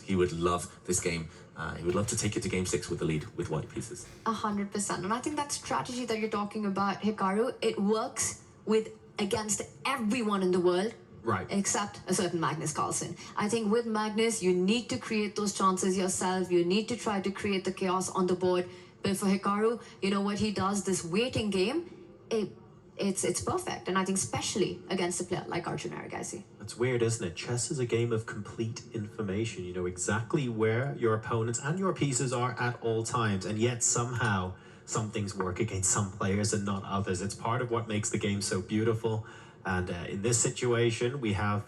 He would love this game. He would love to take it to game 6 with the lead with white pieces. 100%. And I think that strategy that you're talking about, Hikaru, it works against everyone in the world. Right. Except a certain Magnus Carlsen. I think with Magnus, you need to create those chances yourself. You need to try to create the chaos on the board. But for Hikaru, you know what he does, this waiting game, it's perfect. And I think especially against a player like Arjun Erigaisi. It's weird, isn't it? Chess is a game of complete information. You know exactly where your opponents and your pieces are at all times, and yet somehow some things work against some players and not others. It's part of what makes the game so beautiful. And in this situation, we have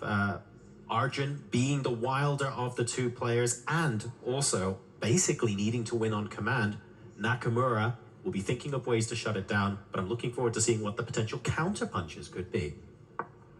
Arjun being the wilder of the two players and also basically needing to win on command. Nakamura will be thinking of ways to shut it down, but I'm looking forward to seeing what the potential counter punches could be.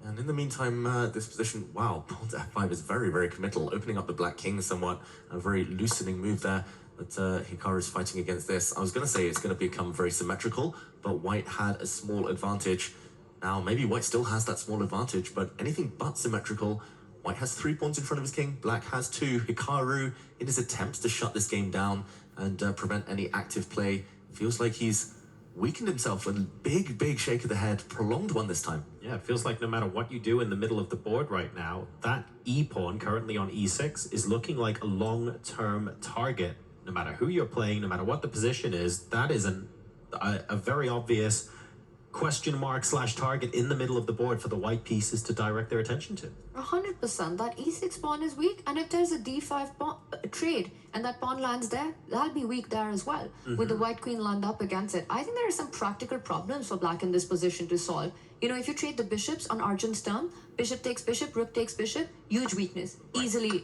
And in the meantime, this position, wow, pawn to f5 is very, very committal, opening up the black king somewhat, a very loosening move there. But Hikaru is fighting against this. I was going to say it's going to become very symmetrical, but white had a small advantage. Now, maybe white still has that small advantage, but anything but symmetrical. White has 3 pawns in front of his king, black has 2. Hikaru, in his attempts to shut this game down and prevent any active play, feels like he's weakened himself. A big, big shake of the head, prolonged one this time. Yeah, it feels like no matter what you do in the middle of the board right now, that e-pawn currently on e6 is looking like a long-term target. No matter who you're playing, no matter what the position is, that is a very obvious question mark / target in the middle of the board for the white pieces to direct their attention to. 100%. That e6 pawn is weak, and if there's a d5 pawn, trade and that pawn lands there, that'll be weak there as well, with the white queen lined up against it. I think there are some practical problems for black in this position to solve. You know, if you trade the bishops on Arjun's turn, bishop takes bishop, rook takes bishop, huge weakness, easily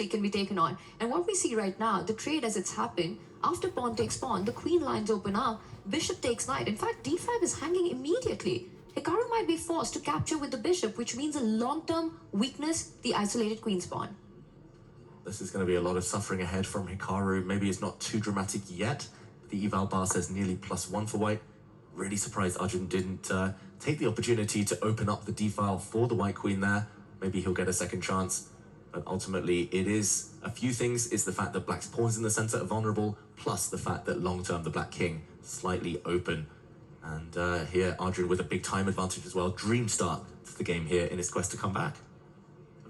can be taken on. And what we see right now, the trade as it's happened, after pawn takes pawn, the queen lines open up, bishop takes knight. In fact, d5 is hanging immediately. Hikaru might be forced to capture with the bishop, which means a long-term weakness, the isolated queen's pawn. This is going to be a lot of suffering ahead from Hikaru. Maybe it's not too dramatic yet. The eval bar says nearly +1 for white. Really surprised Arjun didn't take the opportunity to open up the d-file for the white queen there. Maybe he'll get a second chance. But ultimately, it is a few things. It's the fact that black's pawns in the center are vulnerable, plus the fact that long-term the black king slightly open. And here, Arjun with a big time advantage as well. Dream start to the game here in his quest to come back.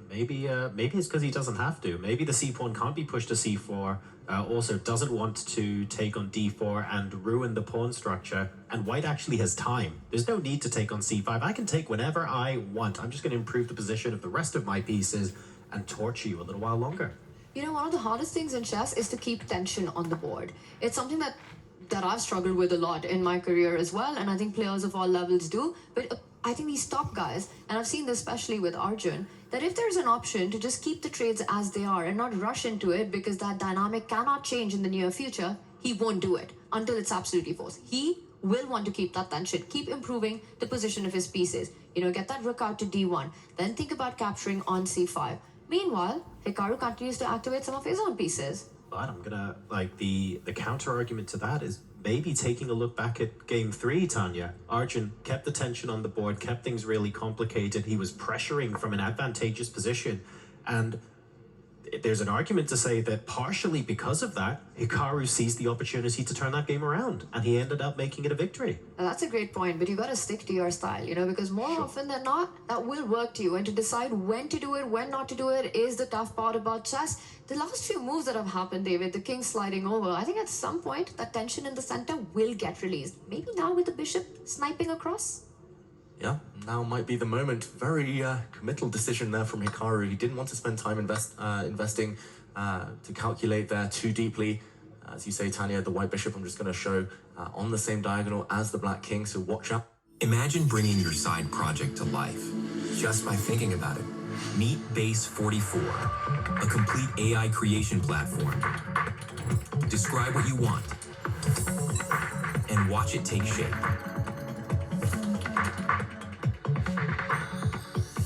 Maybe it's because he doesn't have to. Maybe the c-pawn can't be pushed to c4. Also doesn't want to take on d4 and ruin the pawn structure. And white actually has time. There's no need to take on c5. I can take whenever I want. I'm just going to improve the position of the rest of my pieces and torture you a little while longer. You know, one of the hardest things in chess is to keep tension on the board. It's something that I've struggled with a lot in my career as well, and I think players of all levels do. But I think these top guys, and I've seen this especially with Arjun, that if there's an option to just keep the trades as they are and not rush into it because that dynamic cannot change in the near future, he won't do it until it's absolutely forced. He will want to keep that tension, keep improving the position of his pieces. You know, get that rook out to d1, then think about capturing on c5. Meanwhile, Hikaru continues to activate some of his own pieces. But I'm gonna, like, the counter argument to that is maybe taking a look back at game 3, Tanya. Arjun kept the tension on the board, kept things really complicated. He was pressuring from an advantageous position. And there's an argument to say that partially because of that, Hikaru seized the opportunity to turn that game around, and he ended up making it a victory. That's a great point, but you got to stick to your style, you know, because more often than not, that will work to you. And to decide when to do it, when not to do it, is the tough part about chess. The last few moves that have happened, David, the king sliding over, I think at some point, that tension in the center will get released. Maybe now with the bishop sniping across? Yeah, now might be the moment. Very committal decision there from Hikaru. He didn't want to spend time investing to calculate there too deeply. As you say, Tanya, the white bishop I'm just going to show on the same diagonal as the black king, so watch out. Imagine bringing your side project to life just by thinking about it. Meet Base 44, a complete AI creation platform. Describe what you want and watch it take shape.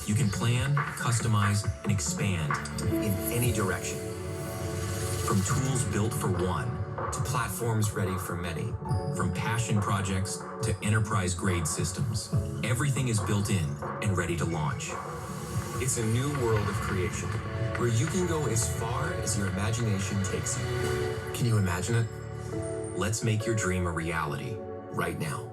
You can plan, customize, and expand in any direction. From tools built for one to platforms ready for many. From passion projects to enterprise-grade systems. Everything is built in and ready to launch. It's a new world of creation, where you can go as far as your imagination takes you. Can you imagine it? Let's make your dream a reality right now.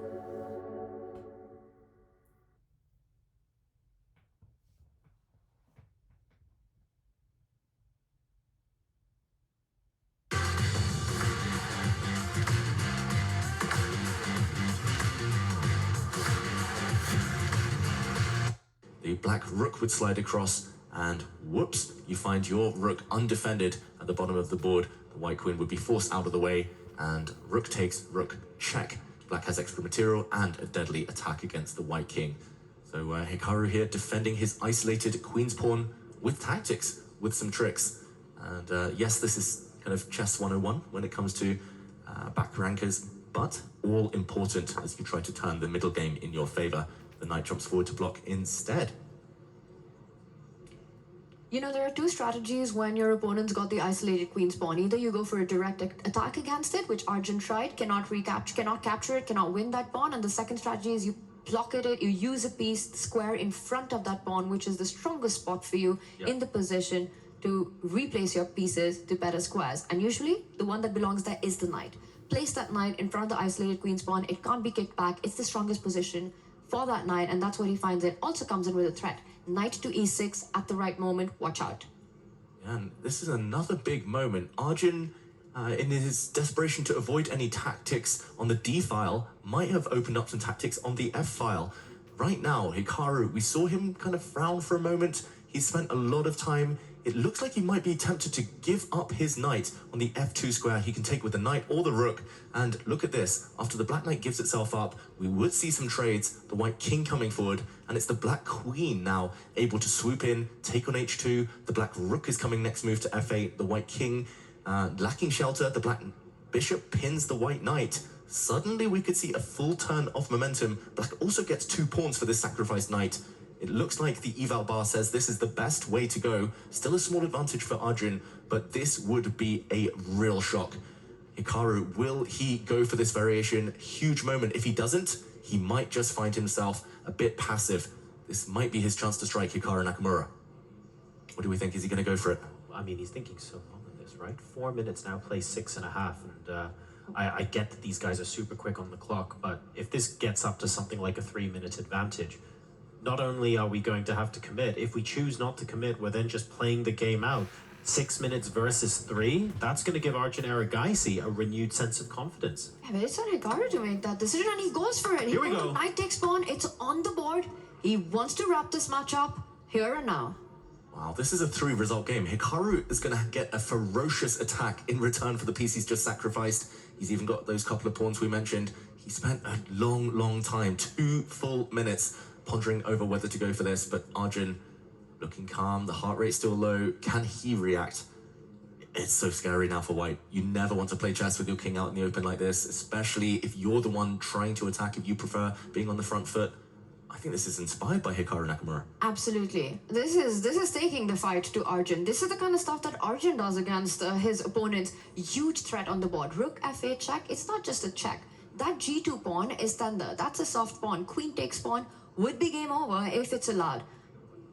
The black rook would slide across, and whoops, you find your rook undefended at the bottom of the board. The white queen would be forced out of the way, and rook takes, rook check. Black has extra material and a deadly attack against the white king. So Hikaru here defending his isolated queen's pawn with tactics, with some tricks. And yes, this is kind of chess 101 when it comes to back rankers, but all important as you try to turn the middle game in your favor. The knight jumps forward to block instead. You know, there are two strategies when your opponent's got the isolated queen's pawn. Either you go for a direct attack against it, which Arjun tried, cannot capture it, cannot win that pawn. And the second strategy is you block it, you use a piece, the square in front of that pawn, which is the strongest spot for you in the position to replace your pieces to better squares. And usually, the one that belongs there is the knight. Place that knight in front of the isolated queen's pawn. It can't be kicked back. It's the strongest position for that knight, and that's where he finds it. Also comes in with a threat. Knight to e6 at the right moment. Watch out. And this is another big moment. Arjun, in his desperation to avoid any tactics on the D file, might have opened up some tactics on the F file. Right now, Hikaru, we saw him kind of frown for a moment. He spent a lot of time. It looks like he might be tempted to give up his knight on the F2 square. He can take with the knight or the rook. And look at this. After the black knight gives itself up, we would see some trades. The white king coming forward, and it's the black queen now able to swoop in, take on H2. The black rook is coming next move to F8. The white king lacking shelter. The black bishop pins the white knight. Suddenly we could see a full turn of momentum. Black also gets 2 pawns for this sacrificed knight. It looks like the eval bar says this is the best way to go. Still a small advantage for Arjun, but this would be a real shock. Hikaru, will he go for this variation? Huge moment. If he doesn't, he might just find himself a bit passive. This might be his chance to strike Hikaru Nakamura. What do we think? Is he going to go for it? I mean, he's thinking so long on this, right? 4 minutes now, plays 6.5, and I get that these guys are super quick on the clock, but if this gets up to something like a 3-minute advantage, not only are we going to have to commit, if we choose not to commit, we're then just playing the game out. 6 minutes versus 3, that's going to give Arjun Erigaisi a renewed sense of confidence. Yeah, but it's on Hikaru to make that decision, and he goes for it. Here we go. Knight takes pawn, it's on the board. He wants to wrap this match up here and now. Wow, this is a 3-result game. Hikaru is going to get a ferocious attack in return for the piece he's just sacrificed. He's even got those couple of pawns we mentioned. He spent a long time, 2 full minutes, pondering over whether to go for this, but Arjun looking calm, the heart rate still low. Can he react? It's so scary now for white. You never want to play chess with your king out in the open like this, especially if you're the one trying to attack, if you prefer being on the front foot. I think this is inspired by Hikaru Nakamura. Absolutely. This is taking the fight to Arjun. This is the kind of stuff that Arjun does against his opponents. Huge threat on the board. Rook F8 check. It's not just a check. That G2 pawn is tender. That's a soft pawn. Queen takes pawn. Would be game over if it's allowed.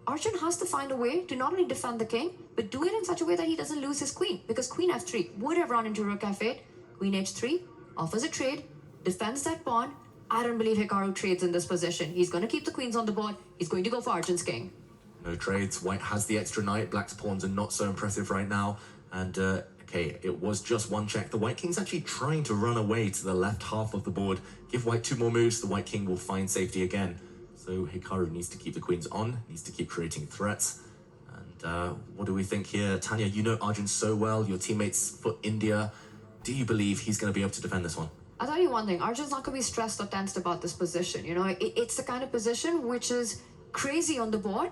Arjun has to find a way to not only defend the king, but do it in such a way that he doesn't lose his queen. Because Queen F3 would have run into Rook F8. Queen H3 offers a trade, defends that pawn. I don't believe Hikaru trades in this position. He's going to keep the queens on the board. He's going to go for Arjun's king. No trades. White has the extra knight. Black's pawns are not so impressive right now. And, okay, it was just 1 check. The white king's actually trying to run away to the left half of the board. Give white 2 more moves. The white king will find safety again. So Hikaru needs to keep the queens on, needs to keep creating threats. And what do we think here? Tanya, you know Arjun so well, your teammates for India. Do you believe he's going to be able to defend this one? I'll tell you one thing, Arjun's not going to be stressed or tensed about this position. You know, it's the kind of position which is crazy on the board,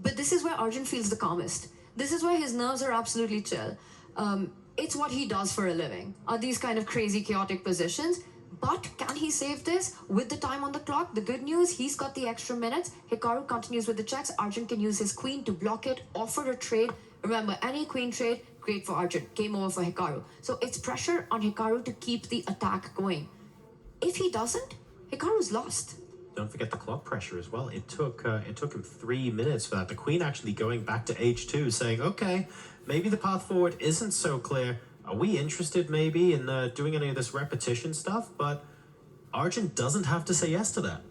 but this is where Arjun feels the calmest. This is where his nerves are absolutely chill. It's what he does for a living, are these kind of crazy, chaotic positions. But can he save this with the time on the clock? The good news, he's got the extra minutes. Hikaru continues with the checks. Arjun can use his queen to block it, offer a trade. Remember, any queen trade, great for Arjun. Game over for Hikaru. So it's pressure on Hikaru to keep the attack going. If he doesn't, Hikaru's lost. don't forget the clock pressure as well. It took him 3 minutes for that. The queen actually going back to h2, saying, okay, maybe the path forward isn't so clear. Are we interested maybe in doing any of this repetition stuff? But Arjun doesn't have to say yes to that.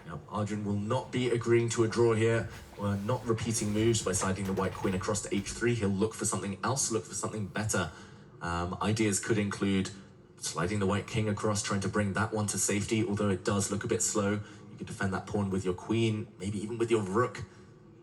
Yep, Arjun will not be agreeing to a draw here. We're not repeating moves by siding the white queen across to h3. He'll look for something else, look for something better. Ideas could include sliding the white king across, trying to bring that one to safety, although it does look a bit slow. You could defend that pawn with your queen, maybe even with your rook.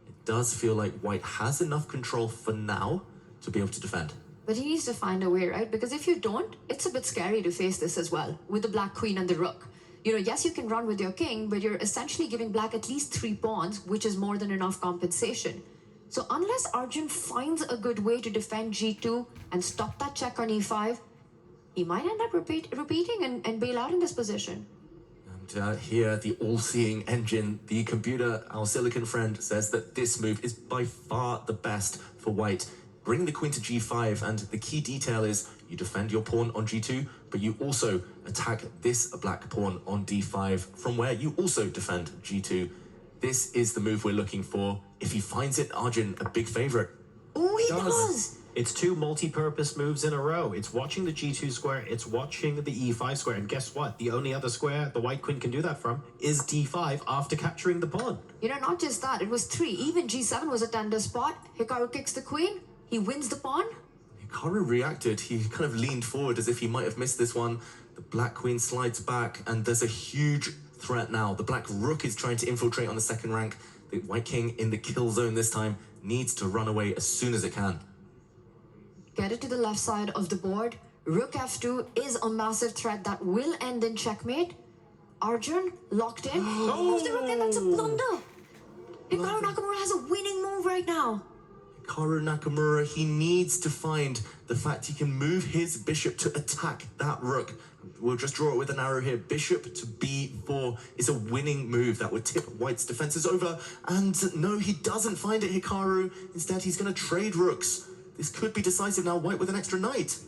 It does feel like white has enough control for now to be able to defend. But he needs to find a way, right? Because if you don't, it's a bit scary to face this as well, with the black queen and the rook. You know, yes, you can run with your king, but you're essentially giving black at least 3 pawns, which is more than enough compensation. So unless Arjun finds a good way to defend g2 and stop that check on e5, he might end up repeating and bail out in this position. And here, the all-seeing engine, the computer, our silicon friend, says that this move is by far the best for white. Bring the queen to g5, and the key detail is you defend your pawn on g2, but you also attack this black pawn on d5, from where you also defend g2. This is the move we're looking for. If he finds it, Arjun, a big favorite. Oh, he does! It's 2 multi-purpose moves in a row. It's watching the g2 square, it's watching the e5 square, and guess what? The only other square the white queen can do that from is d5 after capturing the pawn. You know, not just that, it was 3. Even g7 was a tender spot. Hikaru kicks the queen, he wins the pawn. Hikaru reacted. He kind of leaned forward as if he might have missed this one. The black queen slides back, and there's a huge threat now. The black rook is trying to infiltrate on the second rank. The white king in the kill zone this time needs to run away as soon as it can. Get it to the left side of the board. Rook f2 is a massive threat that will end in checkmate. Arjun locked in. Moves the rook, and that's a blunder. Hikaru Nakamura has a winning move right now. Hikaru Nakamura, he needs to find the fact he can move his bishop to attack that rook. We'll just draw it with an arrow here. Bishop to b4 is a winning move that would tip white's defenses over. And no, he doesn't find it, Hikaru. Instead, he's going to trade rooks. This could be decisive now, white with an extra knight.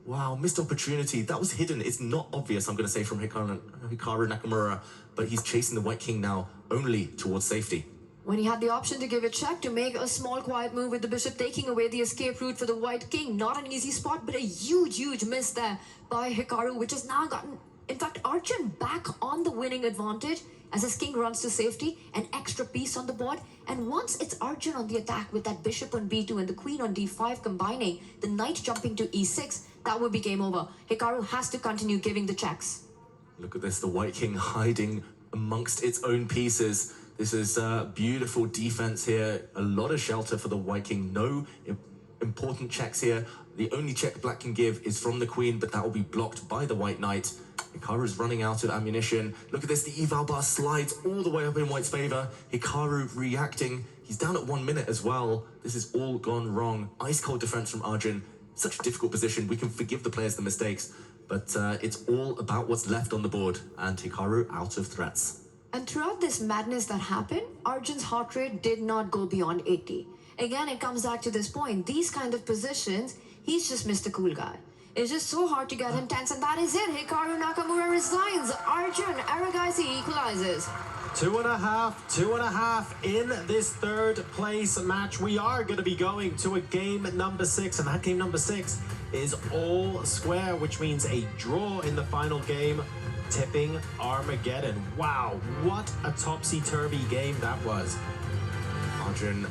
Wow, missed opportunity. That was hidden. It's not obvious, I'm going to say, from Hikaru Nakamura. But he's chasing the white king now, only towards safety. When he had the option to give a check, to make a small quiet move with the bishop, taking away the escape route for the white king. Not an easy spot, but a huge miss there by Hikaru, which has now gotten, in fact, Arjun back on the winning advantage as his king runs to safety, an extra piece on the board. And once it's Arjun on the attack with that bishop on b2 and the queen on d5 combining, the knight jumping to e6, that would be game over. Hikaru has to continue giving the checks. Look at this, the white king hiding amongst its own pieces. This is beautiful defense here. A lot of shelter for the white king. No important checks here. The only check black can give is from the queen, but that will be blocked by the white knight. Hikaru's running out of ammunition. Look at this, the eval bar slides all the way up in white's favor. Hikaru reacting. He's down at 1 minute as well. This has all gone wrong. Ice cold defense from Arjun. Such a difficult position. We can forgive the players the mistakes, but it's all about what's left on the board, and Hikaru out of threats. And throughout this madness that happened, Arjun's heart rate did not go beyond 80. Again, it comes back to this point. These kind of positions, he's just Mr. Cool Guy. It's just so hard to get him tense, and that is it. Hikaru Nakamura resigns. Arjun, Erigaisi equalizes. 2.5 in this third place match. We are going to be going to a game number 6, and that game number 6 is all square, which means a draw in the final game, tipping Armageddon. Wow, what a topsy-turvy game that was. Arjun,